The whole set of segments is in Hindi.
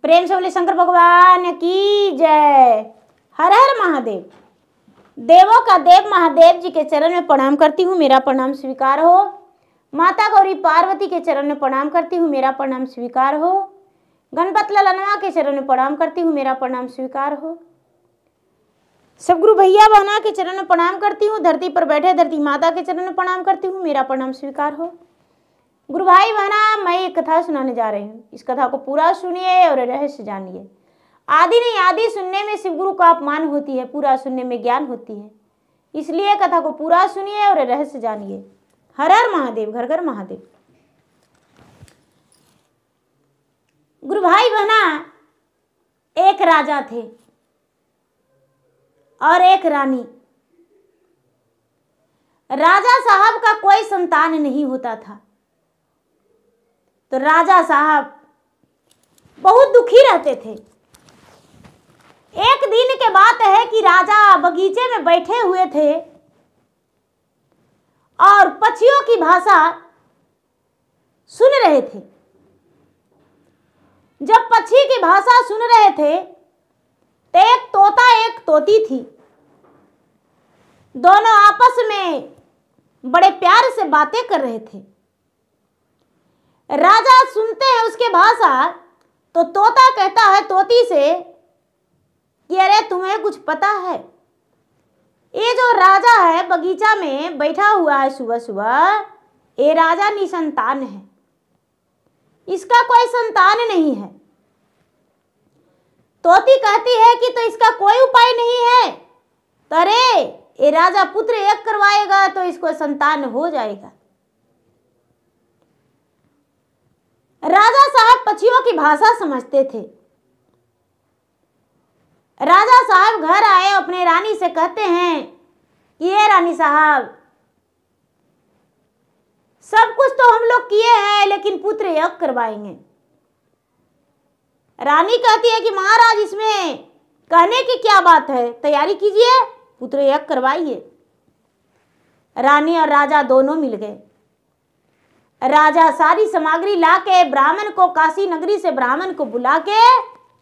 प्रेम से बोले शंकर भगवान की जय। हर हर महादेव। देवों का देव महादेव जी के चरण में प्रणाम करती हूँ, मेरा प्रणाम स्वीकार हो। माता गौरी पार्वती के चरण में प्रणाम करती हूँ, मेरा प्रणाम स्वीकार हो। गणपत ललनवा के चरण में प्रणाम करती हूँ, मेरा प्रणाम स्वीकार हो। सब गुरु भैया बहना के चरण में प्रणाम करती हूँ। धरती पर बैठे धरती माता के चरण में प्रणाम करती हूँ, मेरा प्रणाम स्वीकार हो। गुरु भाई बहना, मैं एक कथा सुनाने जा रही हूँ। इस कथा को पूरा सुनिए और रहस्य जानिए। आदि नहीं आदि सुनने में शिव गुरु का अपमान होती है, पूरा सुनने में ज्ञान होती है। इसलिए कथा को पूरा सुनिए और रहस्य जानिए। हर हर महादेव, घर घर महादेव। गुरु भाई बहना, एक राजा थे और एक रानी। राजा साहब का कोई संतान नहीं होता था, तो राजा साहब बहुत दुखी रहते थे। एक दिन के बात है कि राजा बगीचे में बैठे हुए थे और पक्षियों की भाषा सुन रहे थे। जब पक्षी की भाषा सुन रहे थे तो एक तोता एक तोती थी। दोनों आपस में बड़े प्यार से बातें कर रहे थे। राजा सुनते हैं उसके भाषा, तो तोता कहता है तोती से कि अरे तुम्हें कुछ पता है, ये जो राजा है बगीचा में बैठा हुआ है सुबह सुबह, ये राजा निसंतान है, इसका कोई संतान नहीं है। तोती कहती है कि तो इसका कोई उपाय नहीं है, तो अरे ये राजा पुत्र एक करवाएगा तो इसको संतान हो जाएगा। राजा साहब पक्षियों की भाषा समझते थे। राजा साहब घर आए, अपने रानी से कहते हैं कि ये रानी साहब, सब कुछ तो हम लोग किए हैं लेकिन पुत्र यज्ञ करवाएंगे। रानी कहती है कि महाराज इसमें कहने की क्या बात है, तैयारी कीजिए, पुत्र यज्ञ करवाइए। रानी और राजा दोनों मिल गए। राजा सारी सामग्री लाके ब्राह्मण को, काशी नगरी से ब्राह्मण को बुला के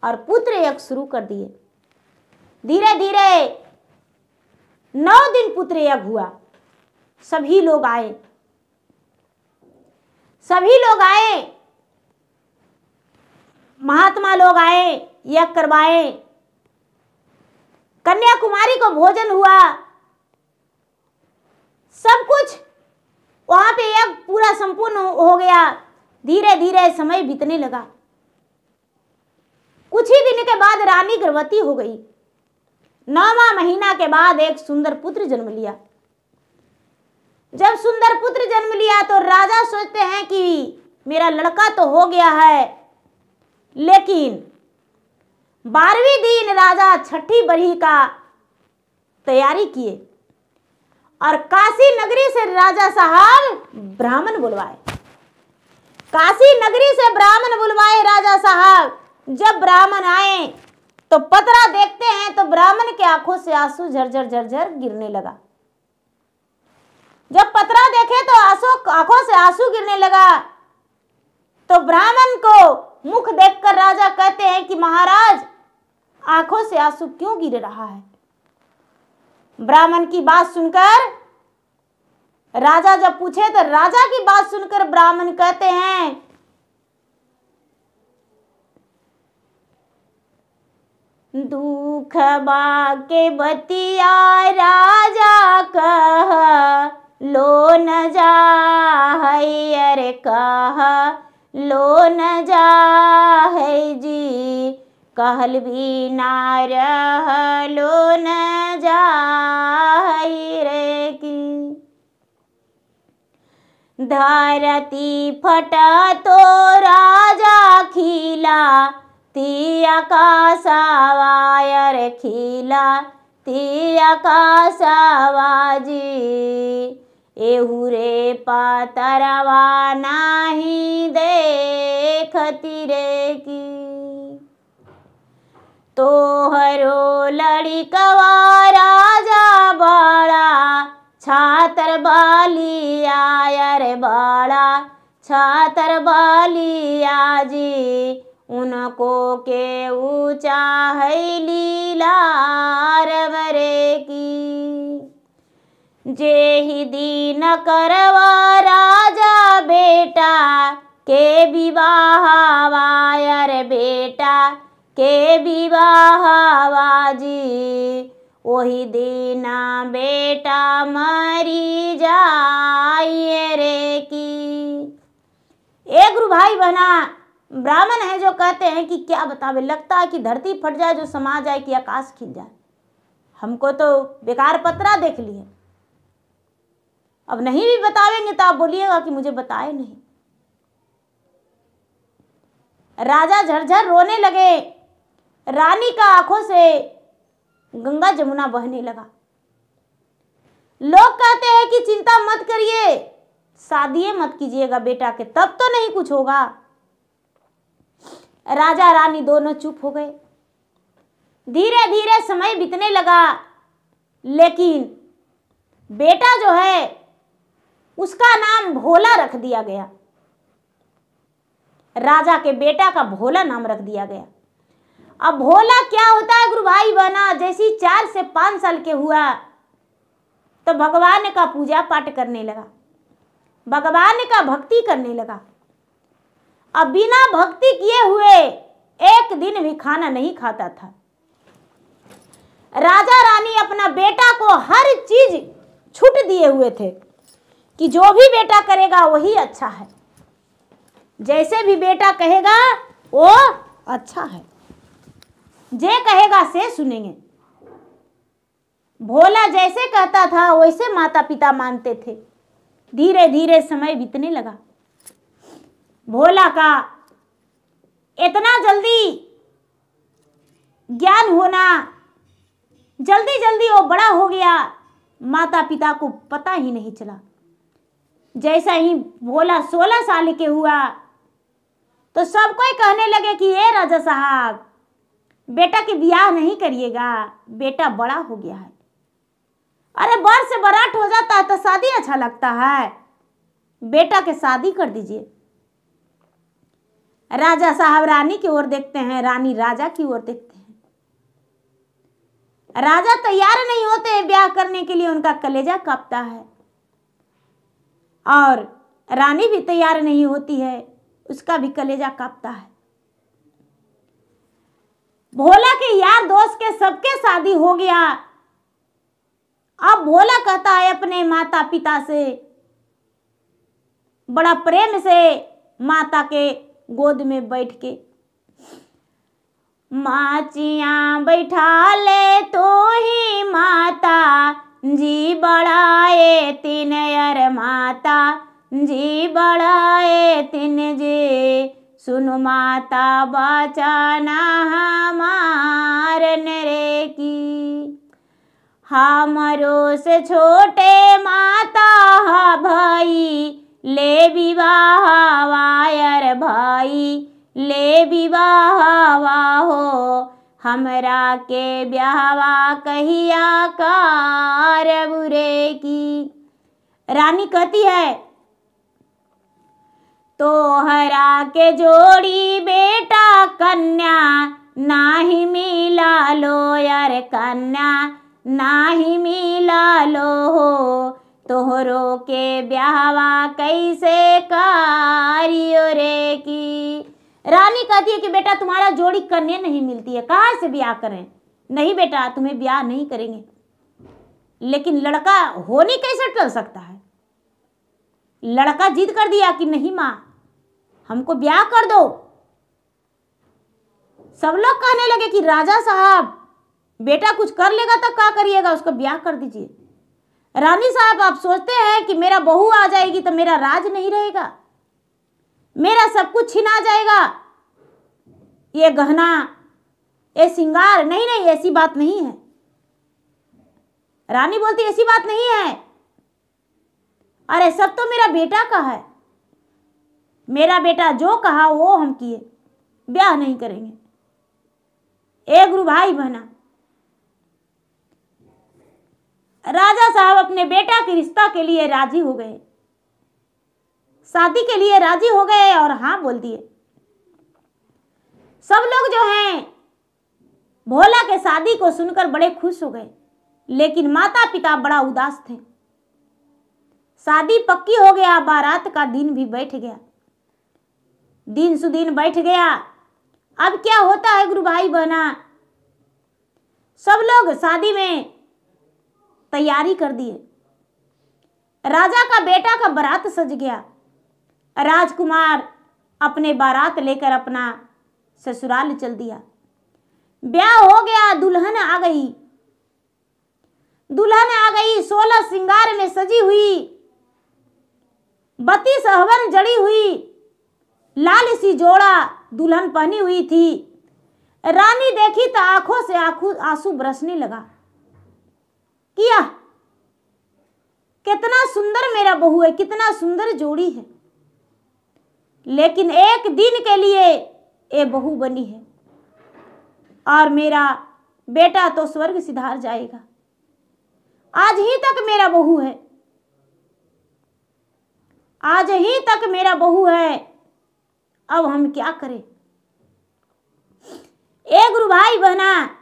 और पुत्र यज्ञ शुरू कर दिए। धीरे धीरे 9 दिन पुत्र यज्ञ हुआ। सभी लोग आए, महात्मा लोग आए, यज्ञ करवाए। कन्याकुमारी को भोजन हुआ, सब कुछ वहां पे यज्ञ पूरा संपूर्ण हो गया। धीरे धीरे समय बीतने लगा। कुछ ही दिन के बाद रानी गर्भवती हो गई। 9वां महीना के बाद एक सुंदर पुत्र जन्म लिया। जब सुंदर पुत्र जन्म लिया तो राजा सोचते हैं कि मेरा लड़का तो हो गया है, लेकिन 12वें दिन राजा छठी बरही का तैयारी किए और काशी नगरी से राजा साहब ब्राह्मण बुलवाए। काशी नगरी से ब्राह्मण बुलवाए राजा साहब। जब ब्राह्मण आए तो पतरा देखते हैं तो ब्राह्मण के आंखों से आंसू झरझर झरझर गिरने लगा। जब पतरा देखे तो आंखों से आंसू गिरने लगा, तो ब्राह्मण को मुख देखकर राजा कहते हैं कि महाराज, आंखों से आंसू क्यों गिर रहा है? ब्राह्मण की बात सुनकर राजा जब पूछे तो राजा की बात सुनकर ब्राह्मण कहते हैं, दुख बाके बतिया राजा कह लो न जा, अरे कह लो न जा है जी, कहल भी ना रह लो न जा रे की। धरती फटा तो राजा खिला, तिया का सवायर खिला, तिया का सवाजी, एहू रे पातरवा नाही देखती रे की। तोहरो लड़िकवा राजा बड़ा, छातर बालिया रे बड़ा, छातर बालिया जी, उनको के ऊंचा है लीलार वरे की। जेहि दीन करवा राजा बेटा के विवाह वायर बेटा के विवाह वाजी, वही दीना बेटा मरी जाइए रे की। एक गुरु भाई बहना ब्राह्मण है जो कहते हैं कि क्या बतावे, लगता है कि धरती फट जाए जो समा जाए कि आकाश खिल जाए। हमको तो बेकार पत्रा देख लिए, अब नहीं भी बतावेंगे तो आप बोलिएगा कि मुझे बताए नहीं। राजा झरझर रोने लगे, रानी का आंखों से गंगा जमुना बहने लगा। लोग कहते हैं कि चिंता मत करिए, शादी मत कीजिएगा बेटा के, तब तो नहीं कुछ होगा। राजा रानी दोनों चुप हो गए। धीरे धीरे समय बीतने लगा, लेकिन बेटा जो है उसका नाम भोला रख दिया गया। राजा के बेटा का भोला नाम रख दिया गया। अब भोला क्या होता है गुरु भाई बहना, जैसी 4 से 5 साल के हुआ तो भगवान का पूजा पाठ करने लगा, भगवान का भक्ति करने लगा। अब बिना भक्ति किए हुए एक दिन भी खाना नहीं खाता था। राजा रानी अपना बेटा को हर चीज छूट दिए हुए थे कि जो भी बेटा करेगा वही अच्छा है, जैसे भी बेटा कहेगा वो अच्छा है, जे कहेगा से सुनेंगे। भोला जैसे कहता था वैसे माता पिता मानते थे। धीरे धीरे समय बीतने लगा। भोला का इतना जल्दी ज्ञान होना, जल्दी जल्दी वो बड़ा हो गया, माता पिता को पता ही नहीं चला। जैसा ही भोला 16 साल के हुआ तो सब कोई कहने लगे कि ये राजा साहब बेटा के ब्याह नहीं करिएगा, बेटा बड़ा हो गया है। अरे बर से बरात हो जाता है तो शादी अच्छा लगता है, बेटा के शादी कर दीजिए। राजा साहब रानी की ओर देखते हैं, रानी राजा की ओर देखते हैं। राजा तैयार नहीं होते ब्याह करने के लिए, उनका कलेजा कांपता है। और रानी भी तैयार नहीं होती है, उसका भी कलेजा कांपता है। भोला के यार दोस्त के सबके शादी हो गया। अब भोला कहता है अपने माता पिता से, बड़ा प्रेम से माता के गोद में बैठ के, माचिया बैठा ले तो ही माता जी बढ़ाए तीन, अर माता जी बढ़ाए तीन जे, सुनो माता बचाना हमार नरे की। हमरो से छोटे माता भाई ले विवाह वायर भाई ले विवाह हो, हमरा के ब्याहवा कहिया कार बुरे की। रानी कहती है तोहरा के जोड़ी बेटा कन्या नाही मिला लो, यार कन्या नाही मिला लो हो, तोहरो के ब्याहवा कैसे कारियो रे की। रानी कहती है कि बेटा तुम्हारा जोड़ी कन्या नहीं मिलती है, कहाँ से ब्याह करें। नहीं बेटा तुम्हें ब्याह नहीं करेंगे। लेकिन लड़का होने कैसे टल सकता है। लड़का जिद कर दिया कि नहीं माँ हमको ब्याह कर दो। सब लोग कहने लगे कि राजा साहब बेटा कुछ कर लेगा तो क्या करिएगा, उसको ब्याह कर दीजिए। रानी साहब आप सोचते हैं कि मेरा बहू आ जाएगी तो मेरा राज नहीं रहेगा, मेरा सब कुछ छिना जाएगा, ये गहना ये श्रृंगार, नहीं नहीं ऐसी बात नहीं है। रानी बोलती ऐसी बात नहीं है, अरे सब तो मेरा बेटा का है, मेरा बेटा जो कहा वो हम किए, ब्याह नहीं करेंगे। ए गुरु भाई बहना, राजा साहब अपने बेटा के रिश्ता के लिए राजी हो गए, शादी के लिए राजी हो गए और हाँ बोल दिए। जो हैं भोला के शादी को सुनकर बड़े खुश हो गए, लेकिन माता पिता बड़ा उदास थे। शादी पक्की हो गया, बारात का दिन भी बैठ गया, दिन सुदिन बैठ गया। अब क्या होता है गुरु भाई बहना, सब लोग शादी में तैयारी कर दिए। राजा का बेटा का बारात सज गया। राजकुमार अपने बारात लेकर अपना ससुराल चल दिया। ब्याह हो गया, दुल्हन आ गई। दुल्हन आ गई 16 श्रृंगार में सजी हुई, 32 हवन जड़ी हुई, लाल सी जोड़ा दुल्हन पहनी हुई थी। रानी देखी तो आंखों से आंसू बरसने लगा। किया कितना सुंदर मेरा बहू है, कितना सुंदर जोड़ी है, लेकिन एक दिन के लिए ये बहू बनी है और मेरा बेटा तो स्वर्ग सिधार जाएगा। आज ही तक मेरा बहू है, आज ही तक मेरा बहू है, अब हम क्या करें। ए गुरु भाई बहना,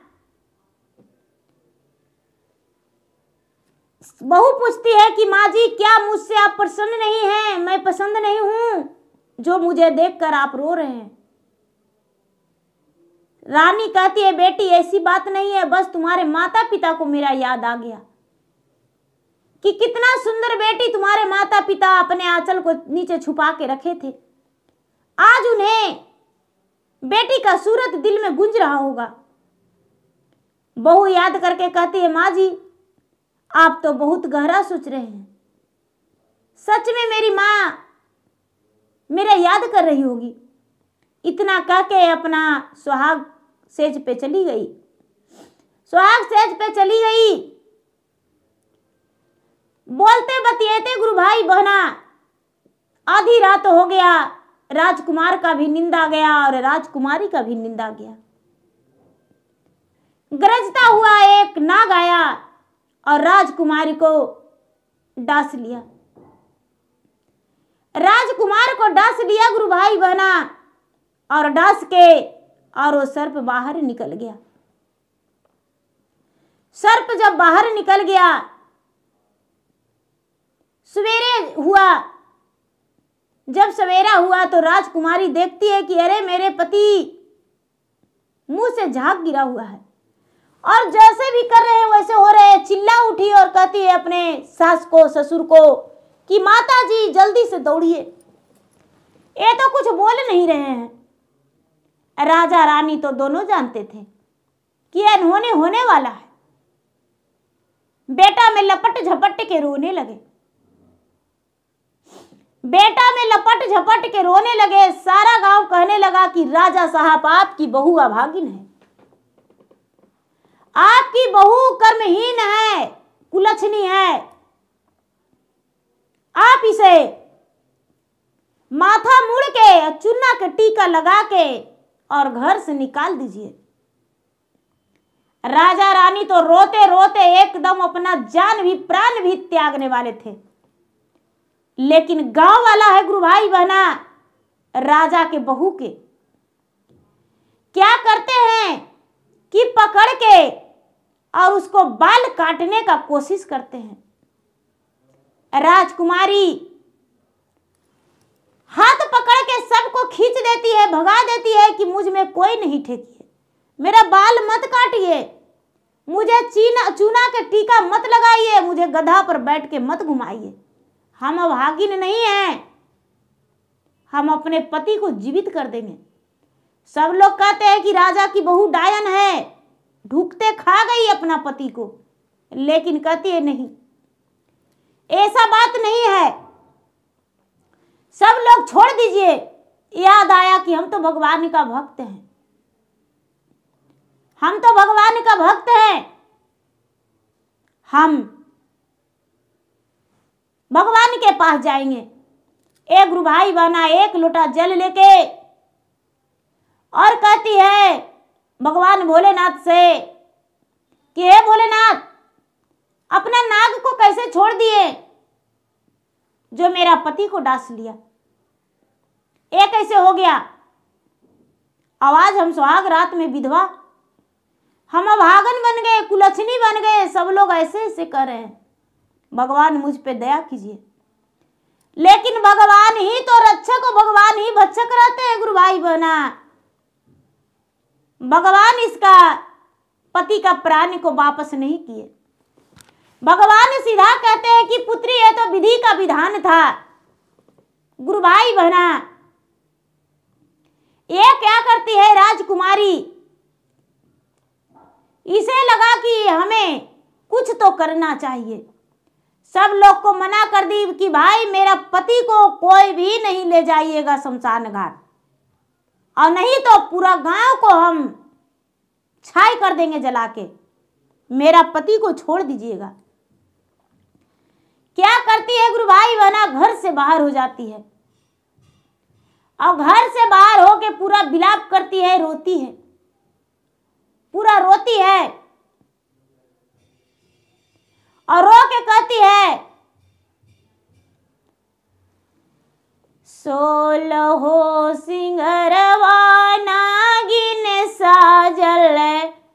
बहू पूछती है कि माँ जी क्या मुझसे आप प्रसन्न नहीं हैं, मैं पसंद नहीं हूं जो मुझे देखकर आप रो रहे हैं। रानी कहती है बेटी ऐसी बात नहीं है, बस तुम्हारे माता पिता को मेरा याद आ गया कि कितना सुंदर बेटी तुम्हारे माता पिता अपने आंचल को नीचे छुपा के रखे थे। आज उन्हें बेटी का सूरत दिल में गूंज रहा होगा। बहू याद करके कहती है माँ जी आप तो बहुत गहरा सोच रहे हैं, सच में मेरी माँ मेरा याद कर रही होगी। इतना कह के अपना सुहाग सेज पे चली गई। सुहाग सेज पे चली गई। बोलते बतिएते गुरु भाई बहना आधी रात हो गया। राजकुमार का भी नींद आ गया और राजकुमारी का भी नींद आ गया। गरजता हुआ एक नाग आया और राजकुमारी को डांस लिया। राजकुमार को डांस लिया गुरु भाई बहना, और डांस के और वो सर्प बाहर निकल गया। सर्प जब बाहर निकल गया, सवेरे हुआ। जब सवेरा हुआ तो राजकुमारी देखती है कि अरे मेरे पति मुंह से झाग गिरा हुआ है और जैसे भी कर रहे हैं वैसे हो रहे हैं। चिल्ला उठी और कहती है अपने सास को ससुर को कि माता जी जल्दी से दौड़िए, ये तो कुछ बोल नहीं रहे हैं। राजा रानी तो दोनों जानते थे कि अनहोनी होने वाला है। बेटा में लपट झपट के रोने लगे। बेटा में लपट झपट के रोने लगे। सारा गांव कहने लगा कि राजा साहब आपकी बहू अभागिन है, आपकी बहू कर्महीन है, कुलछनी है, आप इसे माथा मुड़ के चूना का टीका लगा के और घर से निकाल दीजिए। राजा रानी तो रोते रोते एकदम अपना जान भी प्राण भी त्यागने वाले थे, लेकिन गांव वाला है गुरु भाई बहना राजा के बहू के क्या करते हैं कि पकड़ के और उसको बाल काटने का कोशिश करते हैं। राजकुमारी हाथ पकड़ के सबको खींच देती है, भगा देती है कि मुझ में कोई नहीं ठेकी है, मेरा बाल मत काटिए, मुझे चूना के टीका मत लगाइए, मुझे गधा पर बैठ के मत घुमाइए, हम अभागिन नहीं हैं, हम अपने पति को जीवित कर देंगे। सब लोग कहते हैं कि राजा की बहू डायन है, ढूकते खा गई अपना पति को, लेकिन कहती है नहीं, ऐसा बात नहीं है, सब लोग छोड़ दीजिए। याद आया कि हम तो भगवान का भक्त हैं, हम तो भगवान का भक्त हैं, हम भगवान के पास जाएंगे। एक गुरु भाई बहना एक लोटा जल लेके और कहती है भगवान भोलेनाथ से कि हे भोलेनाथ, अपना नाग को कैसे छोड़ दिए जो मेरा पति को डांस लिया, ये कैसे हो गया? आवाज हम सुहाग रात में विधवा, हम अभागन बन गए, कुलछनी बन गए, सब लोग ऐसे ऐसे कर रहे हैं, भगवान मुझ पे दया कीजिए। लेकिन भगवान ही तो रक्षक और भगवान ही भक्षक रहते हैं गुरु भाई बहना। भगवान इसका पति का प्राण को वापस नहीं किए। भगवान सीधा कहते हैं कि पुत्री है तो विधि का विधान था। गुरु भाई बहना, ये क्या करती है राजकुमारी, इसे लगा कि हमें कुछ तो करना चाहिए। सब लोग को मना कर दी कि भाई मेरा पति को कोई भी नहीं ले जाइएगा शमशान घाट, और नहीं तो पूरा गांव को हम छाई कर देंगे जला के, मेरा पति को छोड़ दीजिएगा। क्या करती है गुरु भाई बहना, घर से बाहर हो जाती है और घर से बाहर होके पूरा विलाप करती है, रोती है, पूरा रोती है और रो के कहती है, 16 सिंगरवा नागिन साजल,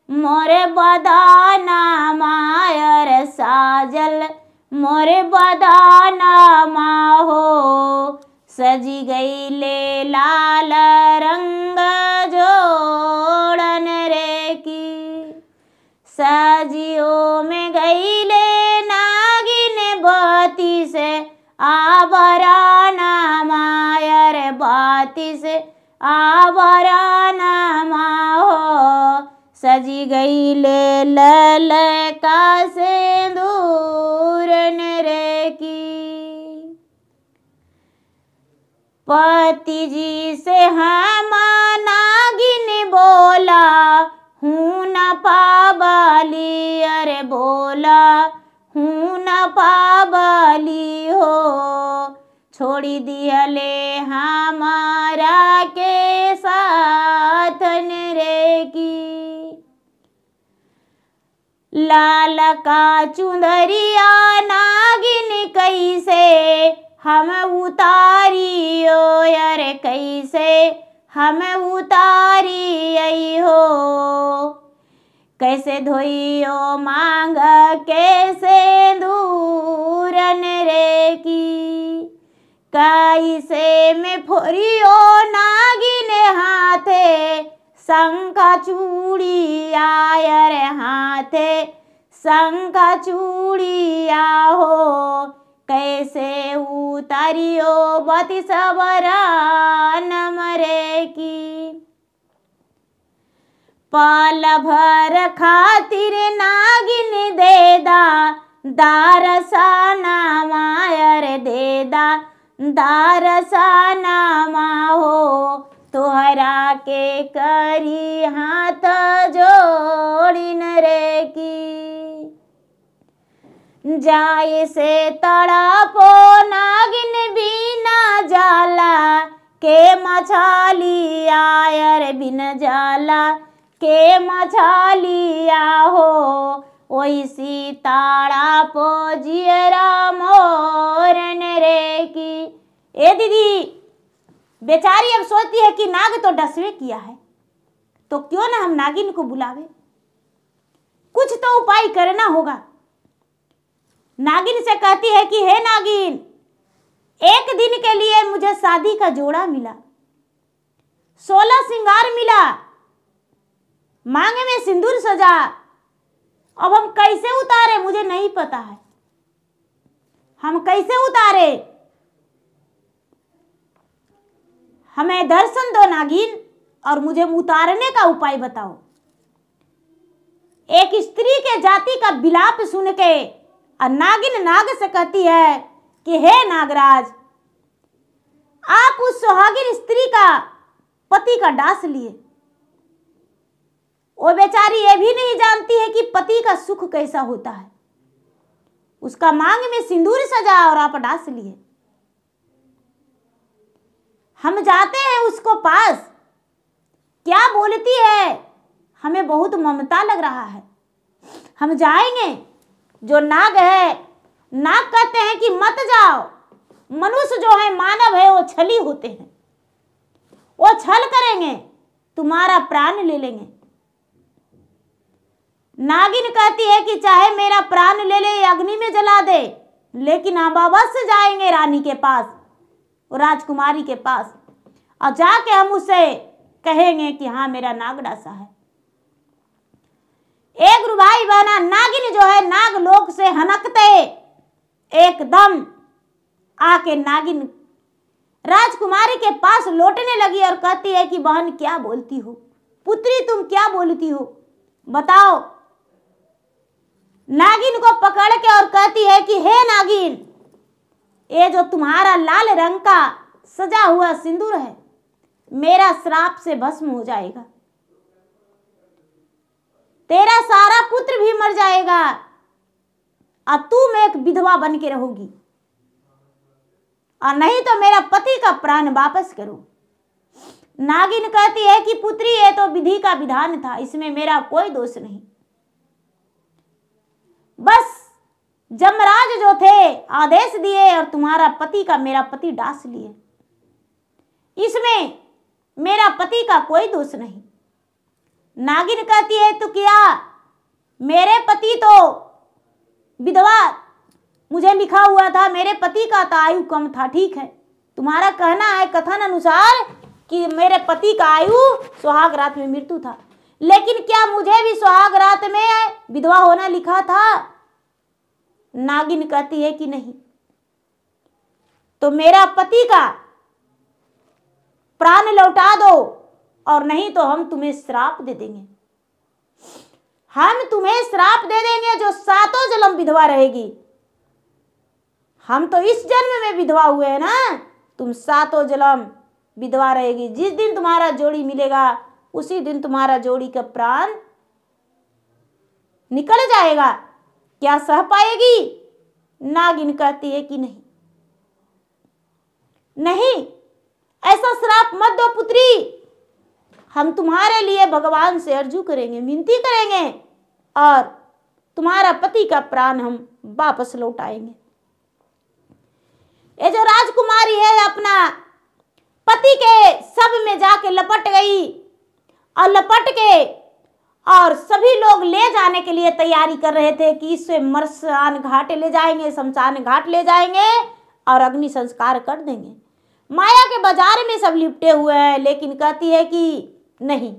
मोरे बदाना मायर साजल, मोरे बदाना माहो, सजी गई ले लाल रंग जोड़न रे की, सजियो में गई ले नागिन बाती से आबराना मायर, बाती से आबराना माहो, सजी गई ले लल का सिंदूर रे की। पति जी से हम नागिन बोला, हूँ न पाबाली, अरे बोला हूँ न पाबाली हो, छोड़ी दियले हमारा के साथ रे की। लाल का चुंदरिया नागिन कैसे हम उतारियो, अरे कैसे हम उतारी आई हो, कैसे धोइयो मांग कैसे दूरन रे की, कैसे में फोरियो नागिन हाथे शंखा चूड़िया, अरे हाथे शंखा चूड़िया हो, कैसे उतारियो बती सबरान मरे की। पाल भर खातिर नागिन देदा दारसाना मायर, देदा दारसाना माहो, तोहरा के करी हाथ जोड़िन रे की। जाए से तड़पो नागिन बिना जाला के मछली आयर, बिन जाला के मछलिया हो, ओइसी तड़पो जियरा मोरन रे की। ए दीदी बेचारी अब सोचती है कि नाग तो डसवे किया है, तो क्यों ना हम नागिन को बुलावे, कुछ तो उपाय करना होगा। नागिन से कहती है कि हे नागिन, एक दिन के लिए मुझे शादी का जोड़ा मिला, 16 श्रृंगार मिला, मांगे में सिंदूर सजा, अब हम कैसे उतारे मुझे नहीं पता है, हम कैसे उतारे, हमें दर्शन दो नागिन और मुझे उतारने का उपाय बताओ। एक स्त्री के जाति का विलाप सुन के नागिन नाग से कहती है कि हे नागराज, आप उस सुहागिन स्त्री का पति का डांस लिए, वो बेचारी ये भी नहीं जानती है कि पति का सुख कैसा होता है, उसका मांग में सिंदूर सजा और आप डांस लिए। हम जाते हैं उसको पास, क्या बोलती है, हमें बहुत ममता लग रहा है, हम जाएंगे। जो नाग है, नाग कहते हैं कि मत जाओ, मनुष्य जो है मानव है वो छली होते हैं, वो छल करेंगे, तुम्हारा प्राण ले लेंगे। नागिन कहती है कि चाहे मेरा प्राण ले ले, अग्नि में जला दे, लेकिन हम अवश्य जाएंगे रानी के पास, राजकुमारी के पास, और जाके हम उसे कहेंगे कि हाँ मेरा नाग डासा है। एक गुरु भाई बहना, नागिन जो है नागलोक से हनकते एकदम आके नागिन राजकुमारी के पास लौटने लगी और कहती है कि बहन क्या बोलती हो, पुत्री तुम क्या बोलती हो, बताओ। नागिन को पकड़ के और कहती है कि हे नागिन, ये जो तुम्हारा लाल रंग का सजा हुआ सिंदूर है मेरा श्राप से भस्म हो जाएगा, तेरा सारा पुत्र भी मर जाएगा और तुम एक विधवा बन के रहोगी, और नहीं तो मेरा पति का प्राण वापस करो। नागिन कहती है कि पुत्री ये तो विधि का विधान था, इसमें मेरा कोई दोष नहीं। बस जमराज जो थे आदेश दिए और तुम्हारा पति का मेरा पति डास लिए, इसमें मेरा पति का कोई दोष नहीं। नागिन कहती है तो क्या, मेरे पति तो विधवा मुझे लिखा हुआ था, मेरे पति का तो आयु कम था, ठीक है, तुम्हारा कहना है कथन अनुसार कि मेरे पति का आयु सुहाग रात में मृत्यु था, लेकिन क्या मुझे भी सुहाग रात में विधवा होना लिखा था? नागिन कहती है कि नहीं, तो मेरा पति का प्राण लौटा दो, और नहीं तो हम तुम्हें श्राप दे देंगे, हम तुम्हें श्राप दे देंगे जो सातों जन्म विधवा रहेगी। हम तो इस जन्म में विधवा हुए हैं ना, तुम सातों जन्म विधवा रहेगी। जिस दिन तुम्हारा जोड़ी मिलेगा उसी दिन तुम्हारा जोड़ी का प्राण निकल जाएगा, क्या सह पाएगी? नागिन कहती है कि नहीं, नहीं, ऐसा श्राप मत दो पुत्री, हम तुम्हारे लिए भगवान से अर्जू करेंगे, विनती करेंगे, और तुम्हारा पति का प्राण हम वापस लौटाएंगे। ये जो राजकुमारी है अपना पति के सब में जाके लपट गई, और लपट के और सभी लोग ले जाने के लिए तैयारी कर रहे थे कि इसे मरसान घाट ले जाएंगे, शमशान घाट ले जाएंगे और अग्नि संस्कार कर देंगे। माया के बाजार में सब लिपटे हुए हैं, लेकिन कहती है कि नहीं,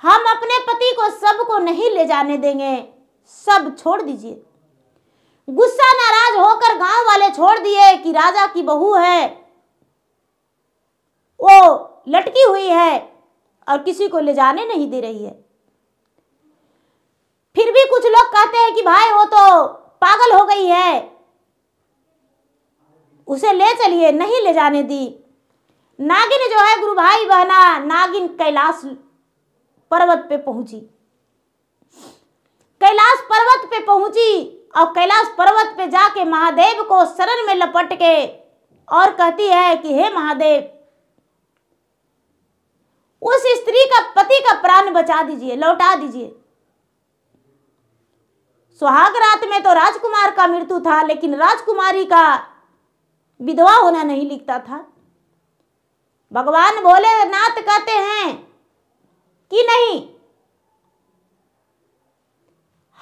हम अपने पति को सबको नहीं ले जाने देंगे, सब छोड़ दीजिए। गुस्सा नाराज होकर गांव वाले छोड़ दिए कि राजा की बहू है, वो लटकी हुई है और किसी को ले जाने नहीं दे रही है। फिर भी कुछ लोग कहते हैं कि भाई वो तो पागल हो गई है, उसे ले चलिए, नहीं ले जाने दी। नागिन जो है गुरु भाई बहना, नागिन कैलाश पर्वत पे पहुंची, कैलाश पर्वत पे पहुंची, और कैलाश पर्वत पे जाके महादेव को शरण में लपट के और कहती है कि हे महादेव, उस स्त्री का पति का प्राण बचा दीजिए, लौटा दीजिए। सुहाग रात में तो राजकुमार का मृत्यु था, लेकिन राजकुमारी का विधवा होना नहीं लिखता था। भगवान भोलेनाथ कहते हैं कि नहीं,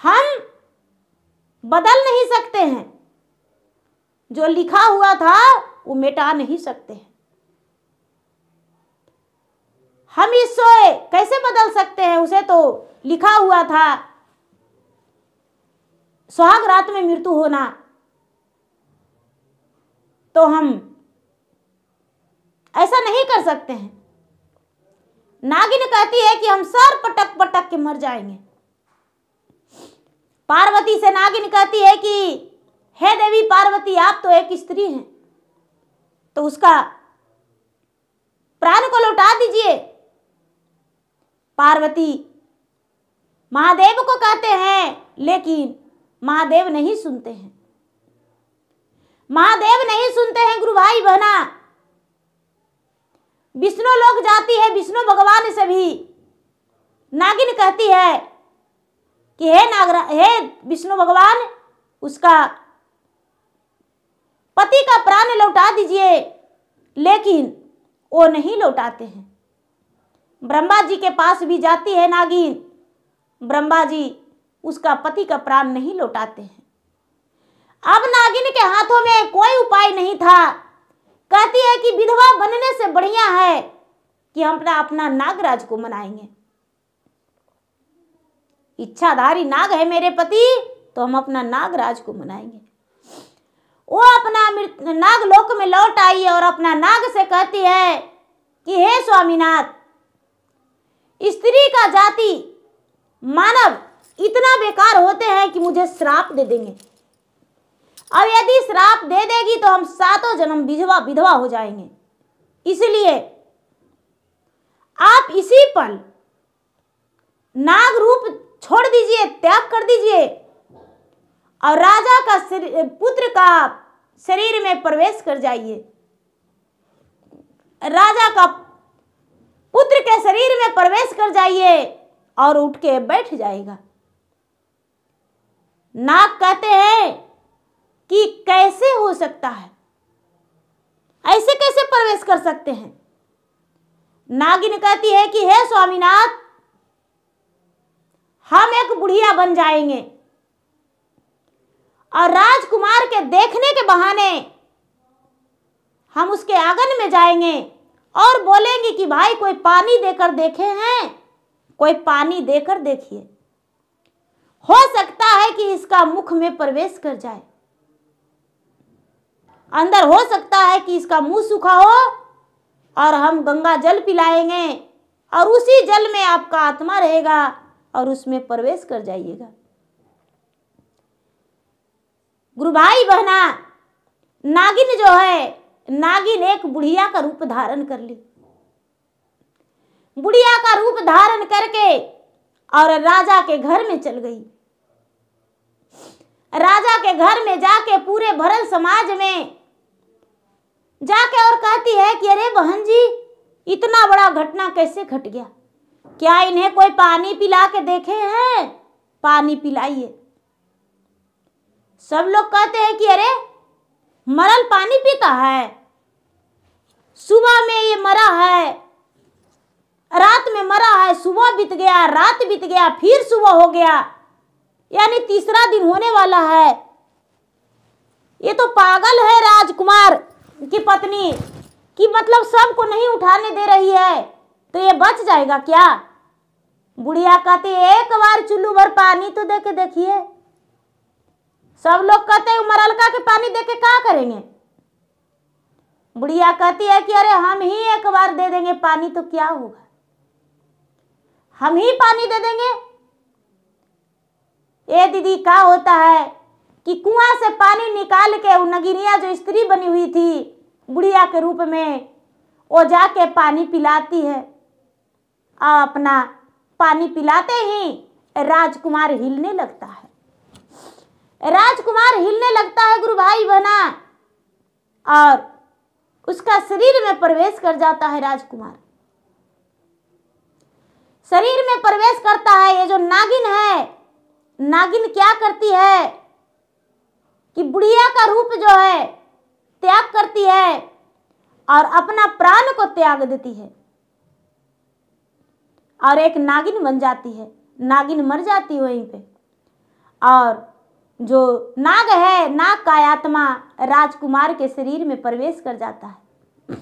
हम बदल नहीं सकते हैं, जो लिखा हुआ था वो मिटा नहीं सकते हैं। हम इसे कैसे बदल सकते हैं? उसे तो लिखा हुआ था सुहाग रात में मृत्यु होना, तो हम ऐसा नहीं कर सकते हैं। नागिन कहती है कि हम सर पटक पटक के मर जाएंगे। पार्वती से नागिन कहती है कि हे देवी पार्वती, आप तो एक स्त्री हैं, तो उसका प्राण को लौटा दीजिए। पार्वती महादेव को कहते हैं, लेकिन महादेव नहीं सुनते हैं। महादेव नहीं सुनते हैं गुरु भाई बहना। विष्णु लोग जाती है विष्णु भगवान से भी। नागिन कहती है कि हे विष्णु भगवान, उसका पति का प्राण लौटा दीजिए, लेकिन वो नहीं लौटाते हैं। ब्रह्मा जी के पास भी जाती है नागिन। ब्रह्मा जी उसका पति का प्राण नहीं लौटाते हैं। अब नागिन के हाथों में कोई उपाय नहीं था। कहती है कि विधवा बनने से बढ़िया है कि हम अपना नागराज को मनाएंगे। इच्छाधारी नाग है मेरे पति, तो हम अपना नागराज को मनाएंगे। वो अपना नागलोक में लौट आई और अपना नाग से कहती है कि हे स्वामीनाथ, स्त्री का जाति मानव इतना बेकार होते हैं कि मुझे श्राप दे देंगे। अब यदि श्राप दे देगी तो हम 7 जन्म विधवा हो जाएंगे। इसलिए आप इसी पल नाग रूप छोड़ दीजिए, त्याग कर दीजिए और राजा का पुत्र का शरीर में प्रवेश कर जाइए। राजा का पुत्र के शरीर में प्रवेश कर जाइए और उठ के बैठ जाएगा। नाग कहते हैं कि कैसे हो सकता है, ऐसे कैसे प्रवेश कर सकते हैं। नागिन कहती है कि हे स्वामीनाथ, हम एक बुढ़िया बन जाएंगे और राजकुमार के देखने के बहाने हम उसके आंगन में जाएंगे और बोलेंगे कि भाई कोई पानी देकर देखे हैं, कोई पानी देकर देखिए, हो सकता है कि इसका मुख में प्रवेश कर जाए, अंदर हो सकता है कि इसका मुंह सूखा हो और हम गंगा जल पिलाएंगे और उसी जल में आपका आत्मा रहेगा और उसमें प्रवेश कर जाइएगा। गुरु भाई बहना, नागिन जो है, नागिन एक बुढ़िया का रूप धारण कर ली। बुढ़िया का रूप धारण करके और राजा के घर में चल गई। राजा के घर में जाके पूरे भरल समाज में जाके और कहती है कि अरे बहन जी, इतना बड़ा घटना कैसे घट गया, क्या इन्हें कोई पानी पिला के देखे हैं, पानी पिलाइए। सब लोग कहते हैं कि अरे मरल पानी पीता है, सुबह में ये मरा है, रात में मरा है, सुबह बीत गया, रात बीत गया, फिर सुबह हो गया, यानी तीसरा दिन होने वाला है। ये तो पागल है राजकुमार की पत्नी कि मतलब सबको नहीं उठाने दे रही है, तो ये बच जाएगा क्या। बुढ़िया कहती है एक बार चुल्लू भर पानी तो दे के देखिए। सब लोग कहते हैं मरलका के पानी दे के क्या करेंगे। बुढ़िया कहती है कि अरे हम ही एक बार दे देंगे पानी तो क्या होगा, हम ही पानी दे देंगे। ये दीदी क्या होता है कि कुआं से पानी निकाल के वो नगिनिया जो स्त्री बनी हुई थी बुढ़िया के रूप में, वो जाके पानी पिलाती है और अपना पानी पिलाते ही राजकुमार हिलने लगता है। राजकुमार हिलने लगता है गुरु भाई बहना, और उसका शरीर में प्रवेश कर जाता है। राजकुमार शरीर में प्रवेश करता है। ये जो नागिन है, नागिन क्या करती है कि बुढ़िया का रूप जो है त्याग करती है और अपना प्राण को त्याग देती है और एक नागिन बन जाती है। नागिन मर जाती है वहीं पे, और जो नाग है, नाग का आत्मा राजकुमार के शरीर में प्रवेश कर जाता है।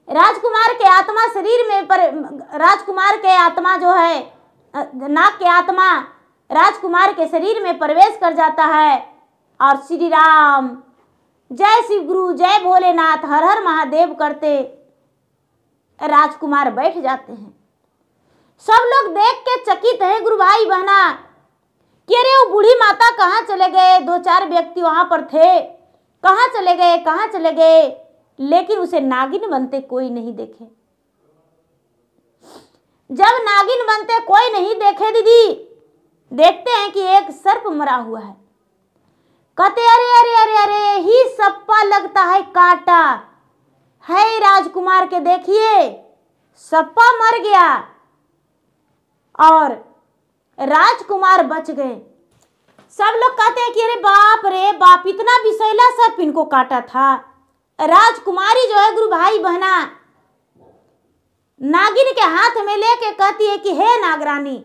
राजकुमार के आत्मा शरीर में राजकुमार के आत्मा जो है, नाग के आत्मा राजकुमार के शरीर में प्रवेश कर जाता है और श्री राम जय शिव गुरु जय भोलेनाथ हर हर महादेव करते राजकुमार बैठ जाते हैं। सब लोग देख के चकित है गुरु भाई बहना कि अरे वो बूढ़ी माता कहाँ चले गए, 2-4 व्यक्ति वहां पर थे, कहाँ चले गए, कहाँ चले गए, लेकिन उसे नागिन बनते कोई नहीं देखे। जब नागिन बनते कोई नहीं देखे दीदी, देखते हैं कि एक सर्प मरा हुआ है। कहते अरे अरे अरे अरे ही सप्पा लगता है काटा है राजकुमार के, देखिए सप्पा मर गया और राजकुमार बच गए। सब लोग कहते हैं कि अरे बाप रे बाप, इतना विषैला सर्प इनको काटा था। राजकुमारी जो है गुरु भाई बहना नागिन के हाथ में लेके कहती है कि हे नागरानी,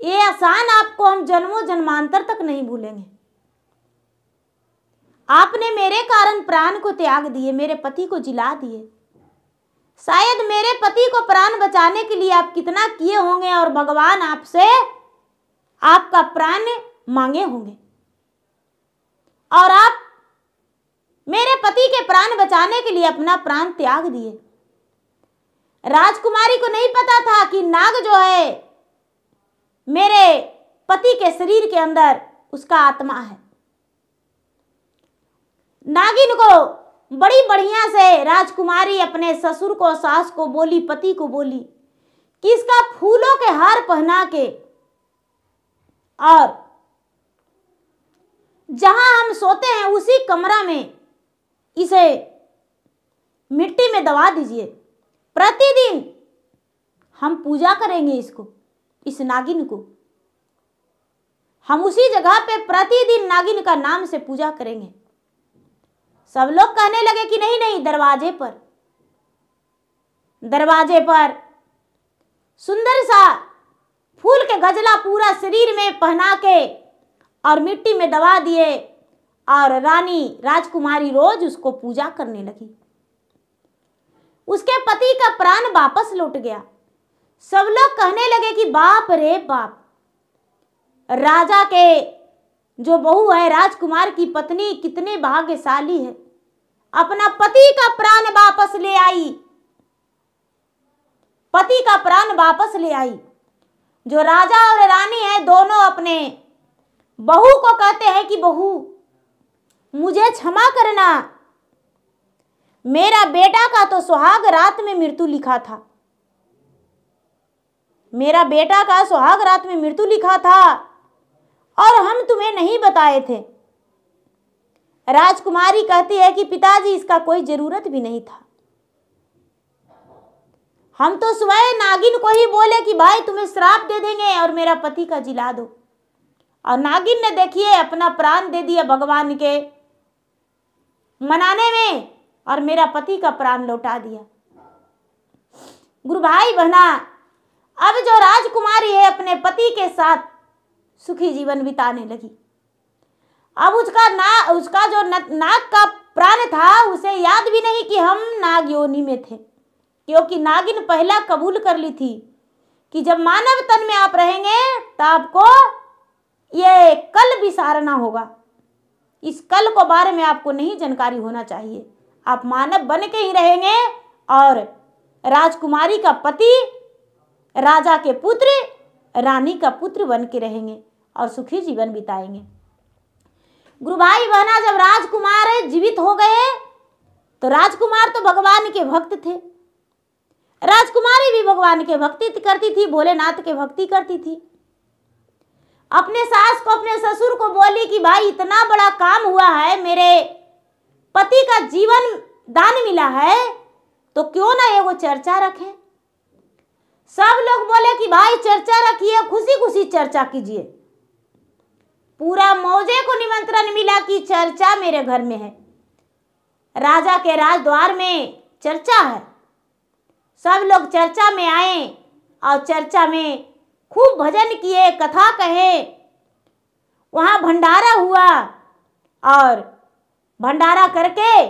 ये एहसान आपको हम जन्मों जन्मांतर तक नहीं भूलेंगे। आपने मेरे कारण प्राण को त्याग दिए, मेरे पति को जिला दिए। शायद मेरे पति को प्राण बचाने के लिए आप कितना किए होंगे और भगवान आपसे आपका प्राण मांगे होंगे, और आप मेरे पति के प्राण बचाने के लिए अपना प्राण त्याग दिए। राजकुमारी को नहीं पता था कि नाग जो है मेरे पति के शरीर के अंदर उसका आत्मा है। नागिन को बड़ी बढ़िया से राजकुमारी अपने ससुर को, सास को बोली, पति को बोली कि इसका फूलों के हार पहना के और जहां हम सोते हैं उसी कमरा में इसे मिट्टी में दबा दीजिए। प्रतिदिन हम पूजा करेंगे इसको, इस नागिन को हम उसी जगह पे प्रतिदिन नागिन का नाम से पूजा करेंगे। सब लोग कहने लगे कि नहीं नहीं, दरवाजे पर सुंदर सा फूल के गजला पूरा शरीर में पहना के और मिट्टी में दबा दिए, और रानी राजकुमारी रोज उसको पूजा करने लगी। उसके पति का प्राण वापस लौट गया। सब लोग कहने लगे कि बाप रे बाप, राजा के जो बहू है, राजकुमार की पत्नी कितने भाग्यशाली है, अपना पति का प्राण वापस ले आई, पति का प्राण वापस ले आई। जो राजा और रानी है दोनों अपने बहू को कहते हैं कि बहू मुझे क्षमा करना, मेरा बेटा का तो सुहाग रात में मृत्यु लिखा था, मेरा बेटा का सुहाग रात में मृत्यु लिखा था और हम तुम्हें नहीं बताए थे। राजकुमारी कहती है कि पिताजी इसका कोई जरूरत भी नहीं था, हम तो स्वयं नागिन को ही बोले कि भाई तुम्हें श्राप दे देंगे और मेरा पति का जिला दो, और नागिन ने देखिए अपना प्राण दे दिया भगवान के मनाने में और मेरा पति का प्राण लौटा दिया। गुरु भाई बहना, अब जो राजकुमारी है अपने पति के साथ सुखी जीवन बिताने लगी। अब उसका जो नाग का प्राण था उसे याद भी नहीं कि हम नाग योनि में थे, क्योंकि नागिन पहला कबूल कर ली थी कि जब मानव तन में आप रहेंगे तो आपको ये कल विसारना होगा। इस कल को बारे में आपको नहीं जानकारी होना चाहिए, आप मानव बन के ही रहेंगे और राजकुमारी का पति राजा के पुत्र, रानी का पुत्र बन के रहेंगे और सुखी जीवन बिताएंगे। गुरु भाई बहना, जब राजकुमार जीवित हो गए तो राजकुमार तो भगवान के भक्त थे, राजकुमारी भी भगवान के भक्ति करती थी, भोलेनाथ के भक्ति करती थी। अपने सास को, अपने ससुर को बोली कि भाई इतना बड़ा काम हुआ है, मेरे पति का जीवन दान मिला है, तो क्यों ना ये वो चर्चा रखें। सब लोग बोले कि भाई चर्चा रखिए, खुशी खुशी चर्चा कीजिए। पूरा मौजे को निमंत्रण मिला कि चर्चा मेरे घर में है, राजा के राजद्वार में चर्चा है। सब लोग चर्चा में आए और चर्चा में खूब भजन किए, कथा कहे, वहाँ भंडारा हुआ और भंडारा करके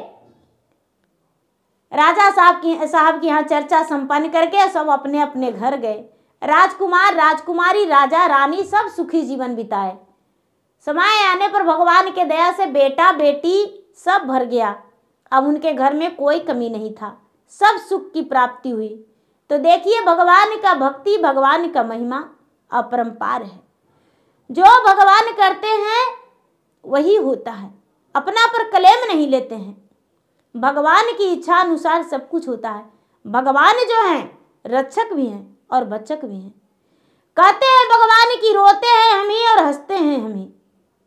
राजा साहब की यहाँ चर्चा संपन्न करके सब अपने अपने घर गए। राजकुमार, राजकुमारी, राजा, रानी सब सुखी जीवन बिताए। समय आने पर भगवान के दया से बेटा बेटी सब भर गया। अब उनके घर में कोई कमी नहीं था, सब सुख की प्राप्ति हुई। तो देखिए भगवान का भक्ति, भगवान का महिमा अपरंपार है। जो भगवान करते हैं वही होता है, अपना पर क्लेम नहीं लेते हैं। भगवान की इच्छा अनुसार सब कुछ होता है। भगवान जो हैं रक्षक भी हैं और बच्चक भी हैं। कहते हैं भगवान की रोते हैं हम ही और हंसते हैं हम ही,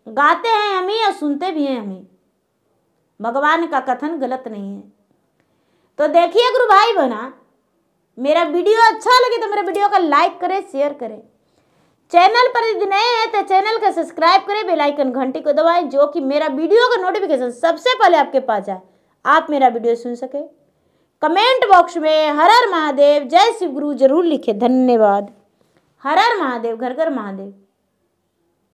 गाते हैं हम ही और सुनते भी हैं हम ही। भगवान का कथन गलत नहीं है। तो देखिए गुरु भाई बहना, मेरा वीडियो अच्छा लगे तो मेरे वीडियो का लाइक करें, शेयर करें। चैनल पर यदि नए हैं तो चैनल का सब्सक्राइब करें, बेल आइकन घंटी को दबाएं, जो कि मेरा वीडियो का नोटिफिकेशन सबसे पहले आपके पास जाए, आप मेरा वीडियो सुन सके। कमेंट बॉक्स में हर हर महादेव, जय शिव गुरु जरूर लिखे। धन्यवाद। हर हर महादेव, घर घर महादेव।